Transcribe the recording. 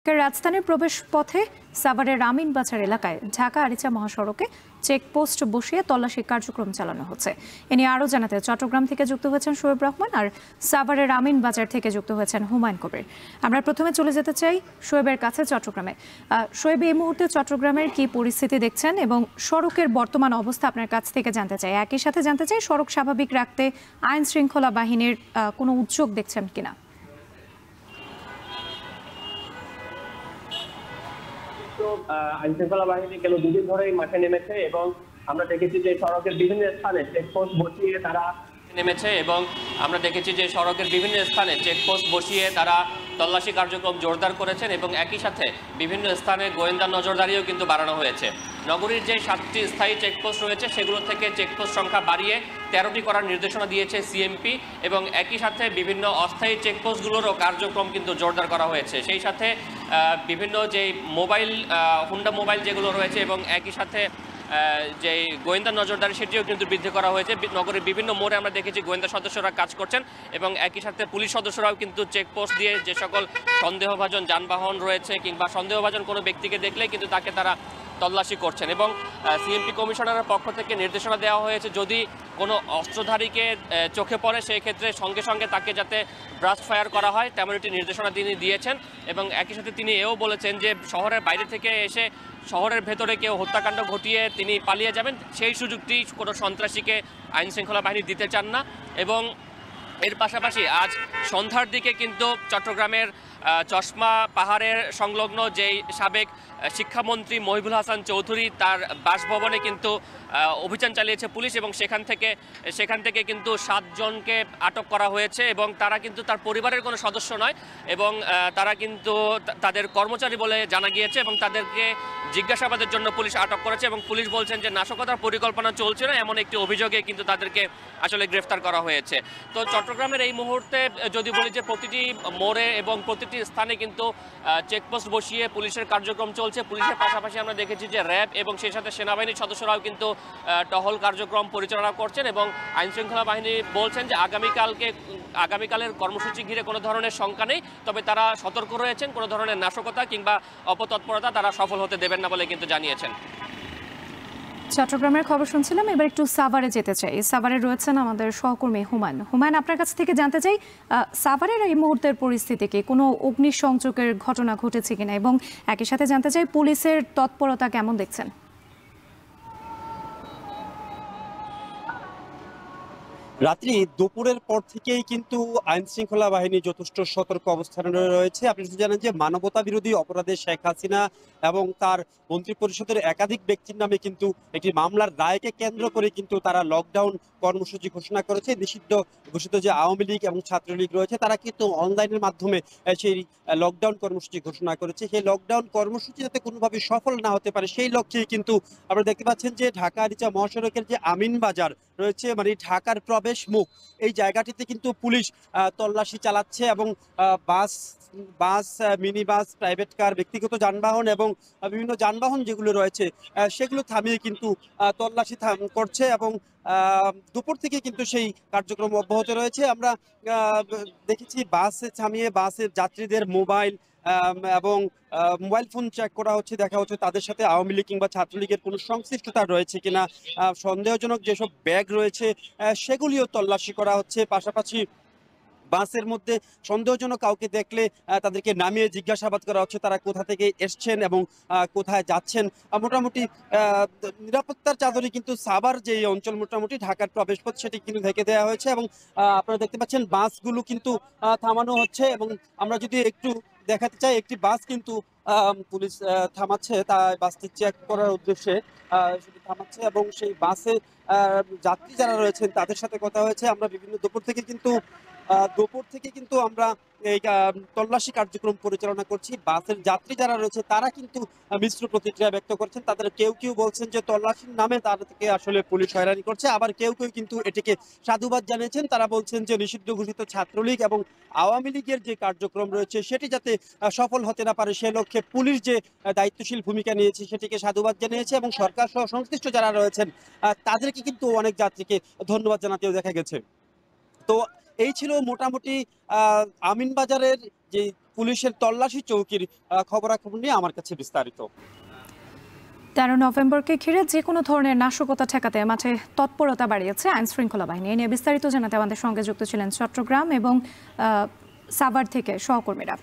দেশের রাজধানীর প্রবেশ পথে সাভারের রামিন বাজার এলাকায় ঢাকা আরিচা মহাসড়কে চেকপোস্ট বসিয়ে তল্লাশি কার্যক্রম চালানো হচ্ছে। এ নিয়ে আরও জানাতে চট্টগ্রাম থেকে যুক্ত হয়েছেন শোয়েব রহমান আর সাভারের রামিন বাজার থেকে যুক্ত হয়েছেন হুমায়ুন কবির। আমরা প্রথমে চলে যেতে চাই শোয়েবের কাছে চট্টগ্রামে। শোয়েব, এই মুহূর্তে চট্টগ্রামের কি পরিস্থিতি দেখছেন এবং সড়কের বর্তমান অবস্থা আপনার কাছ থেকে জানতে চাই। একই সাথে জানতে চাই সড়ক স্বাভাবিক রাখতে আইন শৃঙ্খলা বাহিনীর কোনো উদ্যোগ দেখছেন কিনা। আইন শৃঙ্খলা বাহিনী গেল দুদিন ধরেই মাঠে নেমেছে এবং আমরা দেখেছি যে সড়কের বিভিন্ন স্থানে চেকপোস্ট বসিয়ে তারা তল্লাশি কার্যক্রম জোরদার করেছেন এবং একই সাথে বিভিন্ন স্থানে গোয়েন্দা নজরদারিও কিন্তু বাড়ানো হয়েছে। নগরীর যে 7টি স্থায়ী চেকপোস্ট রয়েছে সেগুলো থেকে চেকপোস্ট সংখ্যা বাড়িয়ে 13টি করার নির্দেশনা দিয়েছে সিএমপি এবং একই সাথে বিভিন্ন অস্থায়ী চেকপোস্টগুলোরও কার্যক্রম কিন্তু জোরদার করা হয়েছে। সেই সাথে বিভিন্ন যে মোবাইল হুন্ডা মোবাইল যেগুলো রয়েছে এবং একই সাথে যে গোয়েন্দা নজরদারি সেটিও কিন্তু বৃদ্ধি করা হয়েছে। নগরের বিভিন্ন মোড়ে আমরা দেখেছি গোয়েন্দা সদস্যরা কাজ করছেন এবং একই সাথে পুলিশ সদস্যরাও কিন্তু চেকপোস্ট দিয়ে যে সকল সন্দেহভাজন যানবাহন রয়েছে কিংবা সন্দেহভাজন কোনো ব্যক্তিকে দেখলে কিন্তু তাকে তারা তল্লাশি করছেন এবং সিএমপি কমিশনারের পক্ষ থেকে নির্দেশনা দেওয়া হয়েছে যদি কোনো অস্ত্রধারীকে চোখে পড়ে সেই ক্ষেত্রে সঙ্গে সঙ্গে তাকে যাতে ব্রাস্ট ফায়ার করা হয় তেমন একটি নির্দেশনা তিনি দিয়েছেন এবং একই সাথে তিনি এও বলেছেন যে শহরের বাইরে থেকে এসে শহরের ভেতরে কেউ হত্যাকাণ্ড ঘটিয়ে তিনি পালিয়ে যাবেন সেই সুযোগটি কোনো সন্ত্রাসীকে আইন শৃঙ্খলা বাহিনী দিতে চান না। এবং এর পাশাপাশি আজ সন্ধ্যার দিকে কিন্তু চট্টগ্রামের চশমা পাহাড়ের সংলগ্ন যেই সাবেক শিক্ষামন্ত্রী মহিবুল হাসান চৌধুরী তার বাসভবনে কিন্তু অভিযান চালিয়েছে পুলিশ এবং সেখান থেকে কিন্তু 7 জনকে আটক করা হয়েছে এবং তারা কিন্তু তার পরিবারের কোনো সদস্য নয় এবং তারা কিন্তু তাদের কর্মচারী বলে জানা গিয়েছে এবং তাদেরকে জিজ্ঞাসাবাদের জন্য পুলিশ আটক করেছে এবং পুলিশ বলছেন যে নাশকতার পরিকল্পনা চলছে না এমন একটি অভিযোগে কিন্তু তাদেরকে আসলে গ্রেফতার করা হয়েছে। তো চট্টগ্রামের এই মুহূর্তে যদি বলি যে প্রতিটি মোড়ে এবং প্রতিটি স্থানে কিন্তু চেকপোস্ট বসিয়ে পুলিশের কার্যক্রম চলছে। পুলিশের পাশাপাশি আমরা দেখেছি যে র্যাব এবং সেই সাথে সেনাবাহিনীর সদস্যরাও কিন্তু টহল কার্যক্রম পরিচালনা করছেন এবং আইন শৃঙ্খলা বাহিনী বলছেন যে আগামীকালের কর্মসূচি ঘিরে কোনো ধরনের শঙ্কা নেই, তবে তারা সতর্ক রয়েছেন কোনো ধরনের নাশকতা কিংবা অপতৎপরতা তারা সফল হতে দেবেন না বলে কিন্তু জানিয়েছেন। চট্টগ্রামের খবর শুনছিলাম, এবার একটু সাভারে যেতে চাই। সাভারে রয়েছেন আমাদের সহকর্মী হুমায়ুন, আপনার কাছ থেকে জানতে চাই সাভারের এই মুহূর্তের পরিস্থিতি কি, কোনো অগ্নিসংযোগের ঘটনা ঘটেছে কিনা এবং একই সাথে জানতে চাই পুলিশের তৎপরতা কেমন দেখছেন। রাত্রি দুপুরের পর থেকেই কিন্তু আইন শৃঙ্খলা বাহিনী যথেষ্ট সতর্ক অবস্থানে রয়েছে। আপনি জানেন যে মানবতা বিরোধী অপরাধে শেখ হাসিনা এবং তার মন্ত্রিপরিষদের একাধিক ব্যক্তির নামে কিন্তু একটি মামলার রায়কে কেন্দ্র করে কিন্তু তারা লকডাউন কর্মসূচি ঘোষণা করেছে। নিষিদ্ধ ঘোষিত যে আওয়ামী লীগ এবং ছাত্রলীগ রয়েছে তারা কিন্তু অনলাইনের মাধ্যমে সেই লকডাউন কর্মসূচি ঘোষণা করেছে। সেই লকডাউন কর্মসূচি যাতে কোনোভাবে সফল না হতে পারে সেই লক্ষ্যেই কিন্তু আপনারা দেখতে পাচ্ছেন যে ঢাকা আরিচা মহাসড়কের যে আমিন বাজার রয়েছে, মানে ঢাকার প্রবেশ মুখ, এই জায়গাটিতে কিন্তু পুলিশ তল্লাশি চালাচ্ছে এবং বাস মিনি বাস, প্রাইভেট কার, ব্যক্তিগত যানবাহন এবং বিভিন্ন যানবাহন যেগুলো রয়েছে সেগুলো থামিয়ে কিন্তু তল্লাশি করছে এবং দুপুর থেকে কিন্তু সেই কার্যক্রম অব্যাহত রয়েছে। আমরা দেখেছি বাসে থামিয়ে বাসের যাত্রীদের মোবাইল এবং মোবাইল ফোন চেক করা হচ্ছে, দেখা হচ্ছে তাদের সাথে আওয়ামী লীগ কিংবা ছাত্রলীগের কোনো সংশ্লিষ্টতা রয়েছে কিনা। সন্দেহজনক যেসব ব্যাগ রয়েছে সেগুলিও তল্লাশি করা হচ্ছে। পাশাপাশি বাসের মধ্যে সন্দেহজনক কাউকে দেখলে তাদেরকে নামিয়ে জিজ্ঞাসাবাদ করা হচ্ছে তারা কোথা থেকে এসছেন এবং কোথায় যাচ্ছেন। মোটামুটি নিরাপত্তার চাদরে কিন্তু সাভার যে অঞ্চল মোটামুটি ঢাকার প্রবেশপথ সেটি কিন্তু ঢেকে দেওয়া হয়েছে এবং আপনারা দেখতে পাচ্ছেন বাসগুলো কিন্তু থামানো হচ্ছে এবং আমরা যদি একটু দেখাতে চাই একটি বাস কিন্তু পুলিশ থামাচ্ছে, তা বাসটি চেক করার উদ্দেশ্যে সেটি থামাচ্ছে এবং সেই বাসে যাত্রী যারা রয়েছেন তাদের সাথে কথা হয়েছে। আমরা বিভিন্ন দুপুর থেকে কিন্তু আমরা এই তল্লাশি কার্যক্রম পরিচালনা করছি। বাসের যাত্রী যারা রয়েছে তারা কিন্তু মিশ্র প্রতিক্রিয়া ব্যক্ত করছেন। তাদের কেউ বলছেন যে তল্লাশির নামে তাদেরকে আসলে পুলিশ হয়রানি করছে, আবার কেউ কিন্তু এটিকে সাধুবাদ জানিয়েছেন। তারা বলছেন যে নিষিদ্ধ ঘোষিত ছাত্রলীগ এবং আওয়ামী লীগের যে কার্যক্রম রয়েছে সেটি যাতে সফল হতে না পারে সে লক্ষ্যে পুলিশ যে দায়িত্বশীল ভূমিকা নিয়েছে সেটিকে সাধুবাদ জানিয়েছে এবং সরকার সহ সংশ্লিষ্ট যারা রয়েছেন তাদেরকে কিন্তু অনেক যাত্রীকে ধন্যবাদ জানাতেও দেখা গেছে। তো এই ছিল মোটামুটি আমিনবাজারের যে পুলিশের তল্লাশি চৌকির খবরাখবর নিয়ে আমার কাছে বিস্তারিত। 13 নভেম্বরকে ঘিরে যে কোনো ধরনের নাশকতা ঠেকাতে মাঠে তৎপরতা বাড়িয়েছে আইন শৃঙ্খলা বাহিনী। এ নিয়ে বিস্তারিত জানাতে আমাদের সঙ্গে যুক্ত ছিলেন চট্টগ্রাম এবং সাভার থেকে সহকর্মীরা।